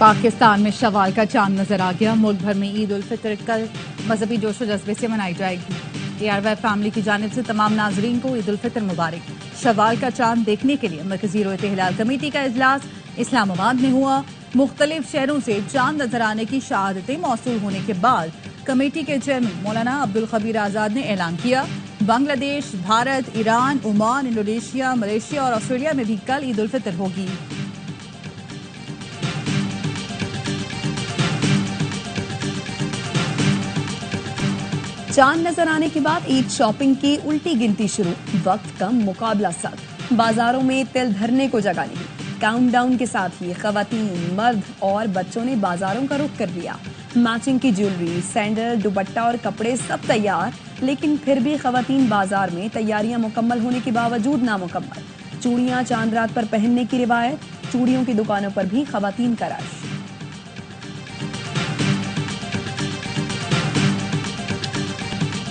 पाकिस्तान में शवाल का चांद नजर आ गया। मुल्क भर में ईद उल फितर कल मजहबी जोशो जज्बे से मनाई जाएगी। ARY फैमिली की जानिब से तमाम नाजरीन को ईद उल फितर मुबारक। शवाल का चांद देखने के लिए मरकजी रोयत हिलाल कमेटी का इजलास इस्लामाबाद में हुआ। मुख्तलिफ शहरों से चांद नजर आने की शहादतें मौसूल होने के बाद कमेटी के चेयरमैन मौलाना अब्दुल खबीर आजाद ने ऐलान किया, Bangladesh, Bharat, Iran, Oman, Indonesia, Malaysia और ऑस्ट्रेलिया में भी कल ईद उल फितर होगी। चांद नजर आने के बाद ईद शॉपिंग की उल्टी गिनती शुरू। वक्त कम, मुकाबला सख्त। बाजारों में तिल धरने को जगह नहीं। काउंटडाउन के साथ ही खवातीन, मर्द और बच्चों ने बाजारों का रुख कर दिया। मैचिंग की ज्वेलरी, सैंडल, दुपट्टा और कपड़े सब तैयार, लेकिन फिर भी खवातीन बाजार में तैयारियां मुकम्मल होने के बावजूद नामुकम्मल। चूड़ियां चांद रात पर पहनने की रिवायत, चूड़ियों की दुकानों पर भी खवातीन का रश।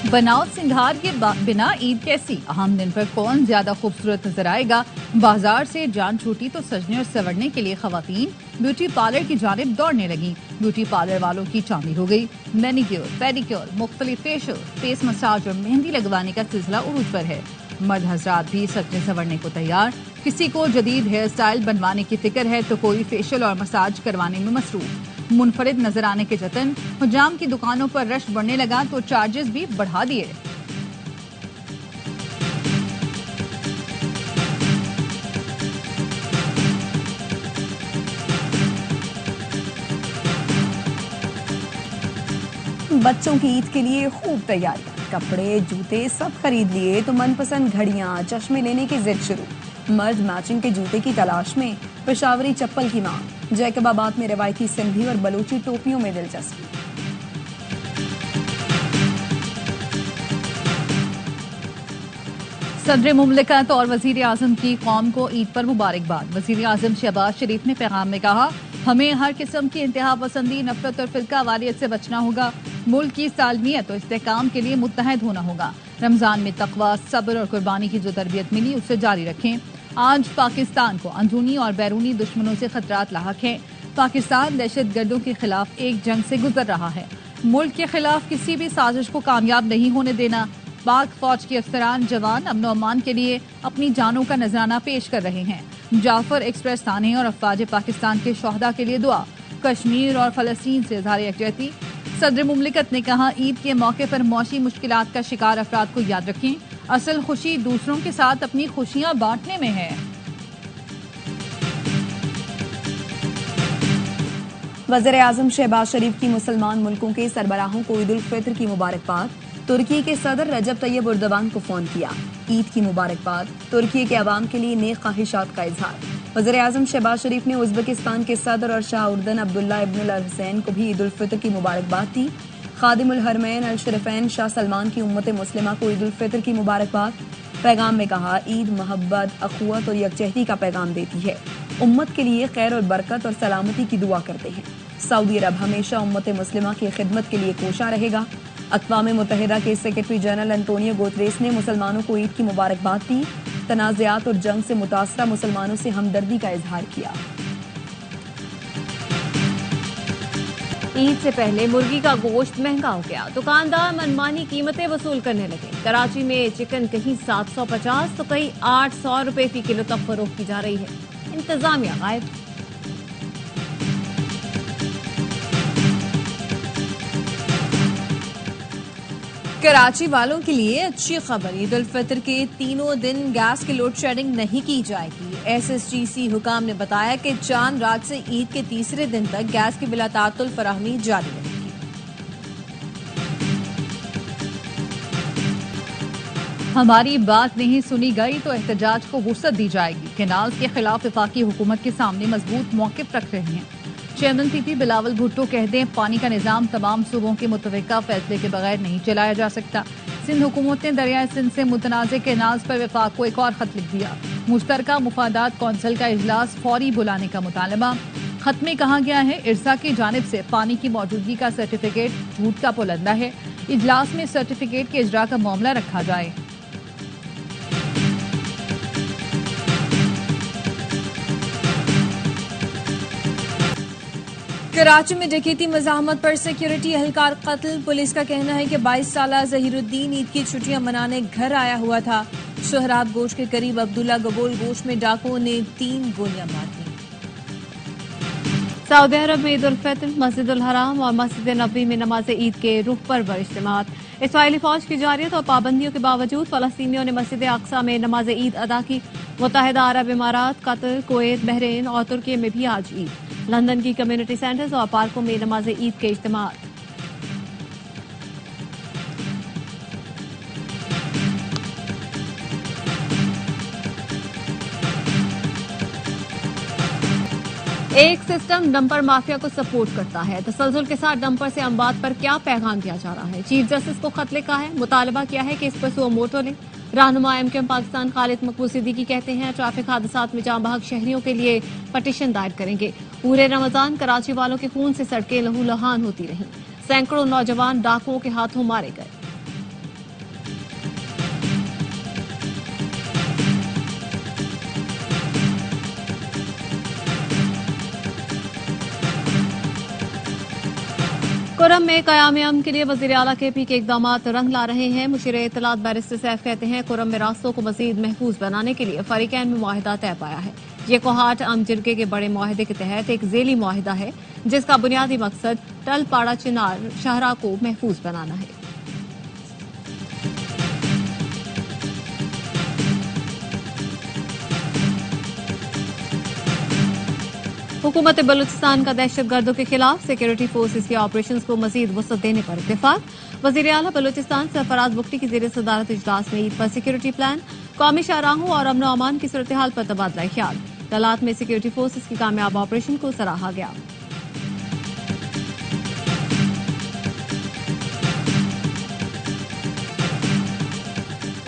बनावट सिंगार के बिना ईद कैसी? अहम दिन पर कौन ज्यादा खूबसूरत नजर आएगा? बाजार से जान छूटी तो सजने और संवरने के लिए खवातीन ब्यूटी पार्लर की जानिब दौड़ने लगी। ब्यूटी पार्लर वालों की चांदी हो गई। मैनिक्योर, पेडिक्योर, मुख्तलिफ फेशियल, फेस मसाज और मेहंदी लगवाने का सिलसिला उरूज पर है। मर्द हजरात भी सजने संवरने को तैयार। किसी को जदीद हेयर स्टाइल बनवाने की फिक्र है तो कोई फेशियल और मसाज करवाने में मसरूफ। मुनफरिद नजर आने के जतन। हुजाम की दुकानों पर रश बढ़ने लगा तो चार्जेस भी बढ़ा दिए। बच्चों की ईद के लिए खूब तैयारियां, कपड़े, जूते सब खरीद लिए तो मनपसंद घड़ियां, चश्मे लेने की जिद शुरू। मर्द मैचिंग के जूते की तलाश में, पेशावरी चप्पल की मांग। जैकबाबाद में रवायती सिंधी और बलूची टोपियों में दिलचस्पी। सदर मुमलिकत और वजीर आजम की कौम को ईद पर मुबारकबाद। वजीर आजम शहबाज शरीफ ने पैगाम में कहा, हमें हर किस्म की इंतहा पसंदी, नफरत और फिरका वारियत से बचना होगा। मुल्क की सालमियत और इस्तेहकाम के लिए मुत्तहद होना होगा। रमजान में तकवा, सब्र और कुर्बानी की जो तरबियत मिली उसे जारी रखें। आज पाकिस्तान को अंदरूनी और बैरूनी दुश्मनों से खतरात लाहक हैं। पाकिस्तान दहशत गर्दों के खिलाफ एक जंग से गुजर रहा है। मुल्क के खिलाफ किसी भी साजिश को कामयाब नहीं होने देना। पाक फौज के अफसरान जवान अमन और अमान के लिए अपनी जानों का नजराना पेश कर रहे हैं। जाफर एक्सप्रेस थाने और अफवाज पाकिस्तान के शोहदा के लिए दुआ। कश्मीर और फलस्तीन से इज़हार यकजहती। सदर मुमलिकत ने कहा, ईद के मौके पर मौशी मुश्किलात का शिकार अफराद को याद रखें। असल खुशी दूसरों के साथ अपनी खुशियां बांटने में है। वज़ीर आज़म शहबाज शरीफ की मुसलमान मुल्कों के सरबराहों को ईद उल फितर की मुबारकबाद। तुर्की के सदर रजब तैयब एर्दोगान को फोन किया, ईद की मुबारकबाद। तुर्की के अवाम के लिए नेक ख्वाहिशात का इजहार। वज़ीर आज़म शहबाज शरीफ ने उज़्बेकिस्तान के सदर और शाह उर्दन अब्दुल्ला इब्न अल हुसैन को भी ईद उल फितर की मुबारकबाद दी। खादिमुल हरमैन अल शरीफैन शाह सलमान की उम्मत मुस्लिमा को ईद उल फितर की मुबारकबाद। पैगाम में कहा, ईद मोहब्बत, अखुवत और यकजहती का पैगाम देती है। उम्मत के लिए खैर और बरकत और सलामती की दुआ करते हैं। सऊदी अरब हमेशा उम्मत मुस्लिमा की खिदमत के लिए कोशा रहेगा। अक़वाम मुत्तहिदा के सेक्रेटरी जनरल एंटोनियो गुतरेस ने मुसलमानों को ईद की मुबारकबाद दी। तनाज़ात और जंग से मुतासरा मुसलमानों से हमदर्दी का इजहार किया। ईद से पहले मुर्गी का गोश्त महंगा हो गया। दुकानदार मनमानी कीमतें वसूल करने लगे। कराची में चिकन कहीं 750 तो कहीं 800 रुपए फी किलो तक फरोख्त की जा रही है। इंतजामिया गायब। कराची वालों के लिए अच्छी खबर, ईद उल फितर के तीनों दिन गैस की लोड शेडिंग नहीं की जाएगी। SSTC हुकाम ने बताया कि चांद रात से ईद के तीसरे दिन तक गैस की बिला तातुल फराहमी जारी रहेगी। हमारी बात नहीं सुनी गई तो एहतजाज को वुसअत दी जाएगी। केनाल्स के खिलाफ वफाकी हुकूमत के सामने मजबूत मौक़िफ़ रख रहे हैं। चेयरमैन PP बिलावल भुट्टो कहते हैं, पानी का निज़ाम तमाम सूबों के मुतफ़िक़ा फैसले के बगैर नहीं चलाया जा सकता। सिंध हुकूमत ने दरियाए सिंध से मुतनाज़ केनाल्स पर वफाक को एक और खत लिख दिया। मुश्तरका मुफादात कौंसिल का इजलास फौरी बुलाने का मुतालबा। खत में कहा गया है, इरसा की जानिब से पानी की मौजूदगी का सर्टिफिकेट झूठ का पुलंदा है। इजलास में सर्टिफिकेट के इजरा का मामला रखा जाए। कराची में डकैती मज़ाहमत पर सिक्योरिटी एहलकार कत्ल। पुलिस का कहना है कि 22 साला ज़हीरुद्दीन ईद की छुट्टियां मनाने घर आया हुआ था। सोहराब गोश के करीब अब्दुल्ला गबोल गोश में डाकुओं ने 3 गोलियां मार दी। सऊदी अरब में ईद उल फितर, मस्जिद उल हराम और मस्जिद नबवी में नमाज ईद के रुख पर इज्तिमात। इसराइली फौज की जारियत और पाबंदियों के बावजूद फलस्तीनियों ने मस्जिद अक्सा में नमाज ईद अदा की। मुत्तहिदा अरब इमारात, कतर, कुवैत, बहरीन और तुर्की में भी आज ईद। लंदन की कम्युनिटी सेंटर्स और पार्कों में नमाज ईद के इज्तिमात। एक सिस्टम डंपर माफिया को सपोर्ट करता है। तसलजुल के साथ डंपर से अमवात पर क्या पैगाम दिया जा रहा है? चीफ जस्टिस को खत लिखा है, मुतालबा किया है कि इस पर सुओ मोटो लें। रहनुमा एमक्यूएम पाकिस्तान खालिद मकबूल सिद्दीकी कहते हैं ट्रैफिक हादसात में जाँ बहक शहरियों के लिए पटिशन दायर करेंगे। पूरे रमजान कराची वालों के खून से सड़कें लहूलुहान होती रहीं। सैकड़ों नौजवान डाकुओं के हाथों मारे गए। कुरम में क़याम अमन के लिए वज़ीर आला KP के इक़दामात रंग ला रहे हैं। मुशीर इत्तलात बैरिस्टर सैफ कहते हैं कुरम में रास्तों को मज़ीद महफूज बनाने के लिए फरीकैन में मुआहिदा तय पाया है। ये कोहाट अम जिरगे के बड़े मुआहिदे के तहत एक ज़ेली मुआहिदा है जिसका बुनियादी मकसद टल पाड़ा चिनार शाहरा को महफूज बनाना है। हुकूमत बलूचिस्तान का दहशत गर्दों के खिलाफ सिक्योरिटी फोर्सेज के ऑपरेशंस को मजीद वसअत देने पर इत्तेफाक। वज़ीर आला बलूचिस्तान सरफराज बुख्ती की ज़ेर सदारत इजलास में ईद पर सिक्योरिटी प्लान, कौमी शाहराहों और अमन व अमान की सूरत हाल पर तबादला ख्याल। तलात में सिक्योरिटी फोर्सेज की कामयाब ऑपरेशन को सराहा गया।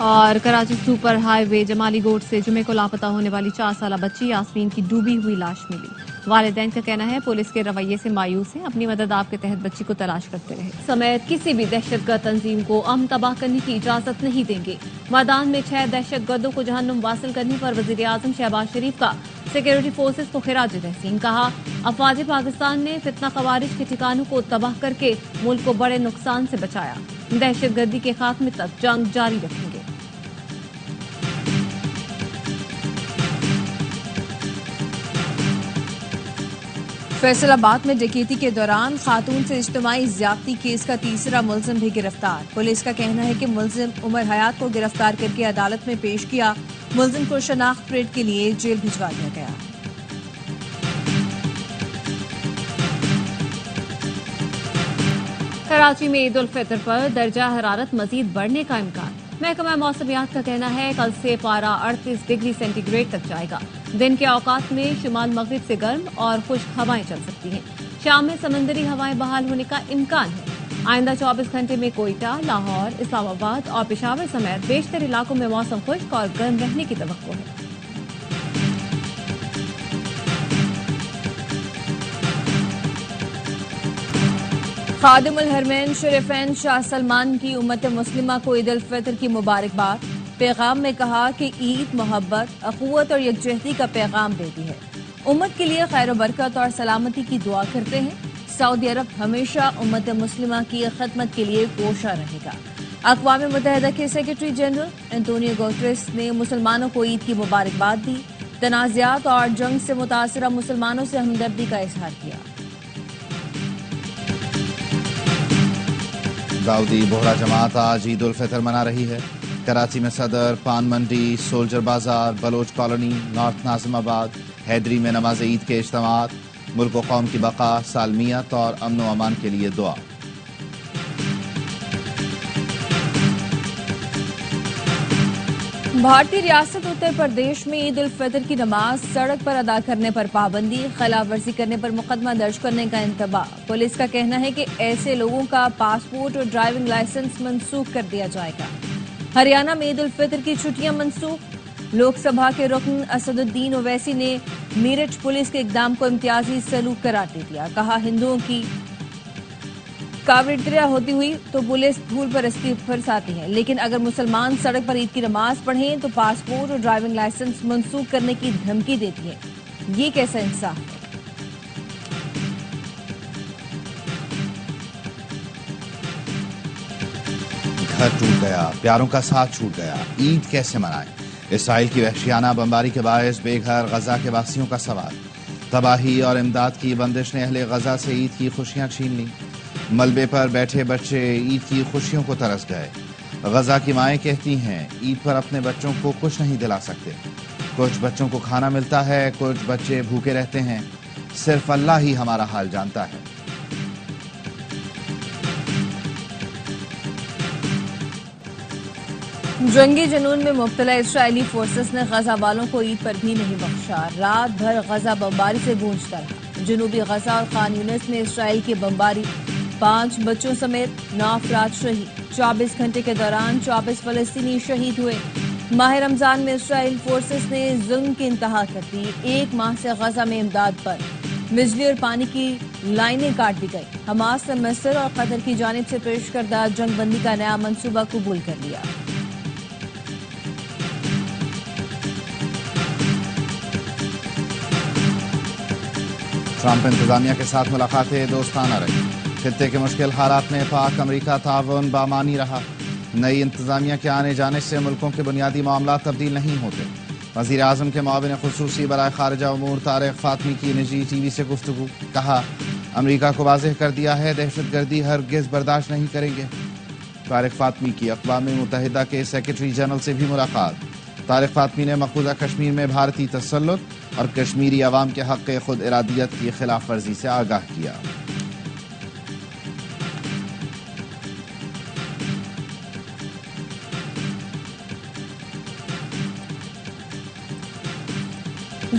और कराची सुपर हाईवे जमाली गोट से जुमे को लापता होने वाली 4 साला बच्ची यास्मीन की डूबी हुई लाश मिली। वालिदैन का कहना है पुलिस के रवैये से मायूस है, अपनी मदद आप के तहत बच्ची को तलाश करते रहे। समेत किसी भी दहशतगर्द तंजीम को अमन तबाह करने की इजाजत नहीं देंगे। मैदान में 6 दहशतगर्दों को जहन्नुम वासिल करने पर वज़ीर आज़म शहबाज शरीफ का सिक्योरिटी फोर्सेज को खिराज तहसीन। कहा अफवाज पाकिस्तान ने फितना खवारिज के ठिकानों को तबाह करके मुल्क को बड़े नुकसान से बचाया। दहशतगर्दी के खात्मे तक जंग जारी रखेंगे। फैसलाबाद में डकैती के दौरान खातून से इज्तिमाई ज्यादती केस का तीसरा मुलजिम भी गिरफ्तार। पुलिस का कहना है कि मुलजिम उमर हयात को गिरफ्तार करके अदालत में पेश किया। मुलजिम को शनाख्त परेड के लिए जेल भिजवा दिया गया। कराची में ईद उल फितर पर दर्जा हरारत मजीद बढ़ने का इम्कान। महकमा मौसमियात का कहना है कल से पारा 38 डिग्री सेंटीग्रेड तक जाएगा। दिन के औकात में शुमाल मगरिब से गर्म और खुश्क हवाएं चल सकती हैं। शाम में समंदरी हवाएं बहाल होने का इम्कान है। आइंदा 24 घंटे में कोयटा, लाहौर, इस्लामाबाद और पेशावर समेत बेशतर इलाकों में मौसम खुश्क और गर्म रहने की तवक्को है। खादिमुल हरमैन शरीफैन शाह सलमान की उम्मत मुस्लिमा को ईद उल फितर की मुबारकबाद। पैगाम में कहा कि ईद मोहब्बत, अखुवत और यकजहती का पैगाम देती है। उम्मत के लिए खैर बरकत और सलामती की दुआ करते हैं। सऊदी अरब हमेशा उम्मत मुस्लिमा की खिदमत के लिए कोशा रहेगा। अक़वाम मुत्तहिदा के सेक्रेटरी जनरल एंटोनियो गुटेरेस ने मुसलमानों को ईद की मुबारकबाद दी। तनाज़ात और जंग से मुतासरा मुसलमानों से हमदर्दी का इजहार किया। दाऊदी बोहरा जमात आज ईद उल फितर मना रही है। कराची में Saddar, Paan Mandi, Soldier Bazaar, Baloch Colony, North Nazimabad, Hyderi में नमाज ईद के इज्तिमात। मुल्क व कौम की बका, सालमियत और अमन व अमान के लिए दुआ। भारतीय रियासत उत्तर प्रदेश में ईद उल फितर की नमाज सड़क पर अदा करने पर पाबंदी, खिलाफ वर्जी करने पर मुकदमा दर्ज करने का इंतबाह। पुलिस का कहना है कि ऐसे लोगों का पासपोर्ट और ड्राइविंग लाइसेंस मनसूख कर दिया जाएगा। हरियाणा में ईद उल फितर की छुट्टियां मनसूख। लोकसभा के रुकन असदुद्दीन ओवैसी ने मेरठ पुलिस के इकदाम को इम्तियाजी सलूक करार दे दिया। कहा हिंदुओं की कावड़िया होती हुई तो पुलिस धूल पर फरसाती है, लेकिन अगर मुसलमान सड़क पर ईद की नमाज पढ़ें तो पासपोर्ट और ड्राइविंग लाइसेंस मनसूख करने की धमकी देती है। ये कैसा इंसाफ है? گھر ٹوٹ گیا، پیاروں کا ساتھ چھوٹ گیا، عید کیسے منائیں؟ اسرائیل کی وحشیانہ بمباری کے باعث بے گھر غزہ کے واسیوں کا سوال۔ تباہی اور امداد کی بندش نے اہل غزہ سے عید کی خوشیاں چھین لیں۔ ملبے پر بیٹھے بچے عید کی خوشیوں کو ترس گئے۔ غزہ کی مائیں کہتی ہیں عید پر اپنے بچوں کو کچھ نہیں دلا سکتے۔ کچھ بچوں کو کھانا ملتا ہے، کچھ بچے بھوکے رہتے ہیں، صرف اللہ ہی ہمارا حال جانتا ہے۔ جنگی جنون میں مبتلا اسرائیلی فورسز نے غزہ والوں کو عید پر بھی نہیں بخشا۔ رات بھر غزہ بمباری سے گونجتا رہا۔ جنوبی غزہ اور خان یونس میں اسرائیل کی بمباری، 5 بچوں سمیت 9 افراد شہید۔ 24 گھنٹے کے دوران 24 فلسطینی شہید ہوئے۔ ماہ رمضان میں اسرائیل فورسز نے ظلم کی انتہا کر دی۔ 1 ماہ سے غزہ میں امداد پر بجلی اور پانی کی لائنیں کاٹ دی گئی۔ حماس نے مصر اور قطر کی جانب سے پیش کردہ جنگ بندی کا نیا منصوبہ قبول کر لیا۔ ٹرمپ انتظامیہ کے ساتھ ملاقاتیں دوستانہ رہی۔ خطے کے مشکل حالات میں پاک امریکہ تعاون بامانی رہا۔ نئی انتظامیہ کے آنے جانے سے ملکوں کے بنیادی معاملات تبدیل نہیں ہوتے۔ وزیر اعظم کے معاون خصوصی برائے خارجہ امور طارق فاطمی کی نجی ٹی وی سے گفتگو۔ کہا امریکہ کو واضح کر دیا ہے دہشت گردی ہرگز برداشت نہیں کریں گے۔ طارق فاطمی کی اقوام متحدہ کے سیکرٹری جنرل سے بھی ملاقات۔ طارق فاطمی نے مقبوضہ کشمیر میں بھارتی تسلط اور کشمیری عوام کے حق خود ارادیت کی خلاف ورزی سے آگاہ کیا۔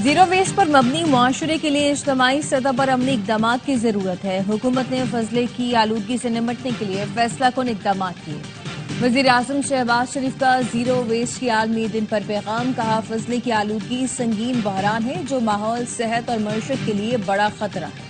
زیرو ویسٹ پر مبنی معاشرے کے لیے اجتماعی سطح پر عملی اقدامات کی ضرورت ہے۔ حکومت نے فضلے کی آلودگی سے نمٹنے کے لیے فیصلہ کن اقدامات کیے۔ وزیر اعظم شہباز شریف کا زیرو ویسٹ کے عالمی دن پر پیغام۔ کہا فضلے کی آلودگی سنگین بحران ہے جو ماحول، صحت اور معیشت کے لیے بڑا خطرہ ہے۔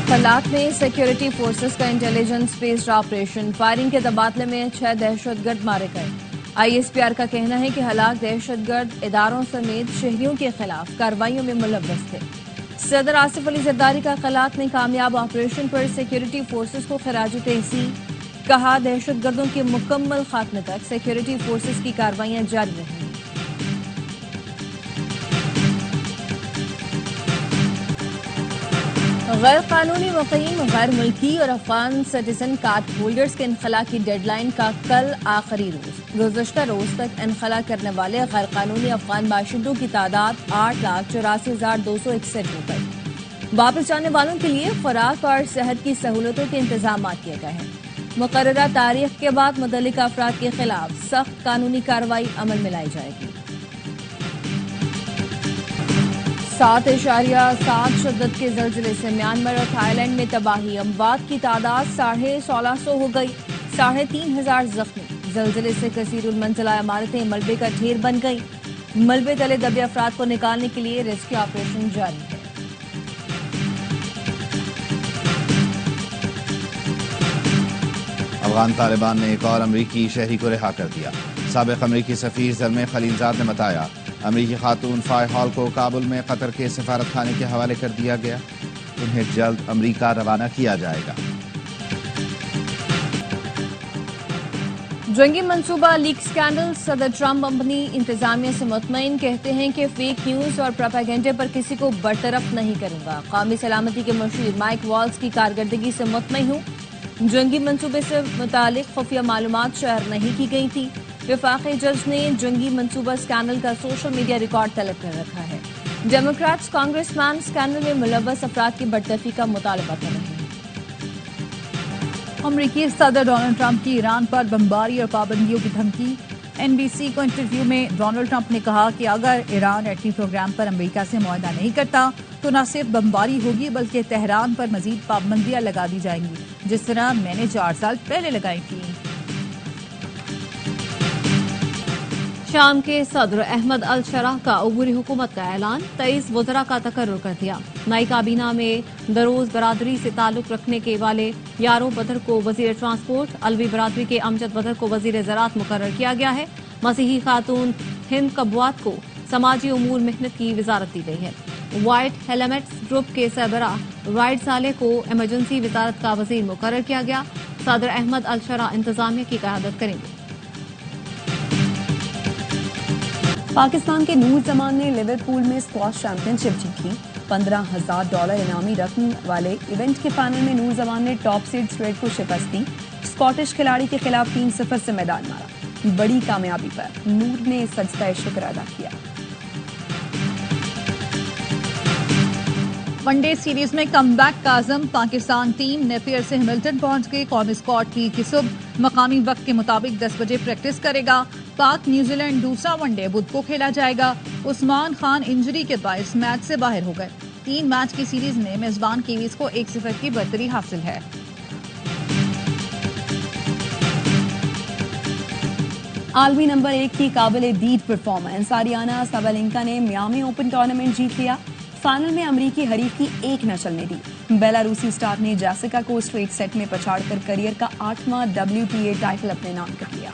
خلاط میں سیکیورٹی فورسز کا انٹیلیجنس بیسڈ آپریشن، فائرنگ کے تبادلے میں 6 دہشت گرد مارے گئے۔ آئی ایس پی آر کا کہنا ہے کہ ہلاک دہشت گرد اداروں سمیت شہریوں کے خلاف کارروائیوں میں ملوث تھے۔ صدر آصف علی زرداری کا خلاط میں کامیاب آپریشن پر سیکیورٹی فورسز کو خراج تحسین۔ کہا دہشت گردوں کے مکمل خاتمے تک سیکیورٹی فورسز کی کارروائیاں جاری رہیں گی۔ غیر قانونی مقیم، غیر ملکی اور افغان سٹیزن کارڈ ہولڈرز کے انخلاء کی ڈیڈ لائن کا کل آخری روز۔ گزشتہ روز تک انخلاء کرنے والے غیر قانونی افغان باشندوں کی تعداد 8,84,261 ہو گئی۔ واپس جانے والوں کے لیے خوراک اور صحت کی سہولتوں کے انتظامات کیے گئے ہیں۔ مقررہ تاریخ کے بعد متعلقہ افراد کے خلاف سخت قانونی کارروائی عمل میں لائی جائے گی۔ 7.7 شدت کے زلزلے سے میانمار اور تھائی لینڈ میں تباہی، اموات کی تعداد 1650 ہو گئی، 3500 زخمی۔ زلزلے سے کثیر المنزلہ عمارتیں ملبے کا ڈھیر بن گئی۔ ملبے تلے دبے افراد کو نکالنے کے لیے ریسکیو آپریشن جاری ہے۔ افغان طالبان نے ایک اور امریکی شہری کو رہا کر دیا۔ سابق امریکی سفیر زلمے خلیلزاد نے بتایا امریکی خاتون فائے ہال کو کابل میں قطر کے سفارت خانے کے حوالے کر دیا گیا۔ انہیں جلد امریکہ روانہ کیا جائے گا۔ جنگی منصوبہ لیک سکینڈل، صدر ٹرمپ اپنی انتظامیہ سے مطمئن، کہتے ہیں کہ فیک نیوز اور پروپیگنڈے پر کسی کو برطرف نہیں کروں گا۔ قومی سلامتی کے مشیر مائک والز کی کارکردگی سے مطمئن ہوں۔ جنگی منصوبے سے متعلق خفیہ معلومات شیئر نہیں کی گئی تھی۔ وفاقی جج نے جنگی منصوبہ سکینڈل کا سوشل میڈیا ریکارڈ طلب کر رکھا ہے۔ ڈیموکریٹس کانگریس مین سکینڈل میں ملوث افراد کی برطرفی کا مطالبہ کر رہے ہیں۔ امریکی صدر ڈونلڈ ٹرمپ کی ایران پر بمباری اور پابندیوں کی دھمکی۔ این بی سی کو انٹرویو میں ڈونلڈ ٹرمپ نے کہا کہ اگر ایران ایٹمی پروگرام پر امریکہ سے معاہدہ نہیں کرتا تو نہ صرف بمباری ہوگی بلکہ تہران پر مزید پابندیاں لگا دی جائیں گی، جس طرح میں نے 4 سال پہلے لگائی تھیں۔ شام کے صدر احمد الشرح کا عبوری حکومت کا اعلان، 23 وزراء کا تقرر کر دیا۔ نئی کابینہ میں دروز برادری سے تعلق رکھنے کے والے یارو بدر کو وزیر ٹرانسپورٹ، علوی برادری کے امجد بدر کو وزیر زراعت مقرر کیا گیا ہے۔ مسیحی خاتون ہند کبوات کو سماجی امور محنت کی وزارت دی گئی ہے۔ وائٹ ہیلمٹس گروپ کے سربراہ رائد صالح کو ایمرجنسی وزارت کا وزیر مقرر کیا گیا. صدر احمد الشرا انتظامیہ کی قیادت کریں گے. پاکستان کے نور زمان نے لیورپول میں اسکواش چیمپئن شپ جیتی. $15,000 انعامی رقم والے ایونٹ کے فائنل میں نور زمان نے ٹاپ سیڈ اسٹریٹ کو شکست دی. اسکاٹش کھلاڑی کے خلاف 3-0 سے میدان مارا. بڑی کامیابی پر نور نے سجدہ شکر ادا کیا. ون ڈے سیریز میں کم بیک کا عزم. پاکستان ٹیم نیپیئر سے ہیملٹن پہنچ گئی. قومی اسکواڈ کی صبح مقامی وقت کے مطابق 10 بجے پریکٹس کرے گا. پاک نیوزی لینڈ دوسرا ون ڈے بدھ کو کھیلا جائے گا. عثمان خان انجری کے باعث میچ سے باہر ہو گئے. 3 میچ کی سیریز میں میزبان کیویز کو 1-0 کی برتری حاصل ہے. عالمی نمبر 1 کی قابل دید پرفارمنس آریانا سابالینکا نے میامی اوپن ٹورنامنٹ جیت لیا. فائنل میں امریکی حریف کی ایک نہ چلنے دی. بیلاروسی اسٹار نے جیسیکا کو اسٹریٹ سیٹ میں پچھاڑ کر کریئر کا 8واں WTA ٹائٹل اپنے نام کر لیا.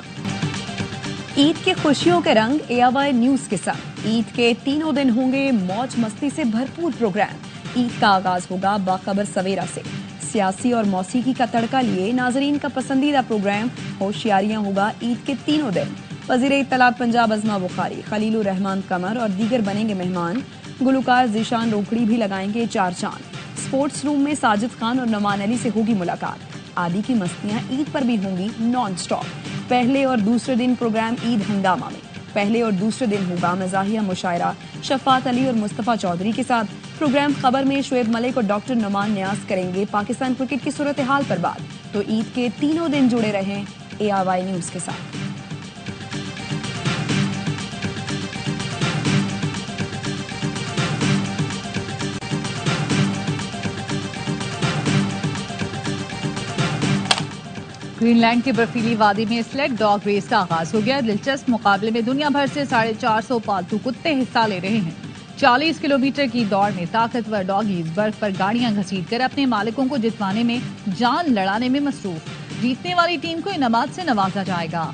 عید کے خوشیوں کے رنگ AOI نیوز کے ساتھ. عید کے تینوں دن ہوں گے موج مستی سے بھرپور پروگرام. عید کا آغاز ہوگا باخبر سویرا سے. سیاسی اور موسیقی کا تڑکا لیے ناظرین کا پسندیدہ پروگرام ہوشیاریاں ہوگا عید کے تینوں دن. وزیر اطلاعات پنجاب عظمہ بخاری، خلیل الرحمان قمر اور دیگر بنیں گے مہمان. گلوکار ذیشان روکھڑی بھی لگائیں گے 4 چاند. اسپورٹس روم میں ساجد خان اور نعمان علی سے ہوگی ملاقات. عادی کی مستیاں عید پر بھی ہوں گی نان سٹاپ. پہلے اور دوسرے دن پروگرام عید ہنگامہ میں. پہلے اور دوسرے دن ہوگا مزاحیہ مشاعرہ شفاعت علی اور مصطفیٰ چودھری کے ساتھ. پروگرام خبر میں شعیب ملک اور ڈاکٹر نعمان نیاز کریں گے پاکستان کرکٹ کی صورتحال پر بات. تو عید کے تینوں دن جڑے رہیں AOI نیوز کے ساتھ. گرین لینڈ کی برفیلی وادی میں سلیڈ ڈاگ ریس کا آغاز ہو گیا. دلچسپ مقابلے میں دنیا بھر سے 450 پالتو کتے حصہ لے رہے ہیں. 40 کلومیٹر کی دوڑ میں طاقتور ڈاگیز برف پر گاڑیاں گھسیٹ کر اپنے مالکوں کو جتوانے میں جان لڑانے میں مصروف. جیتنے والی ٹیم کو انعامات سے نوازا جائے گا.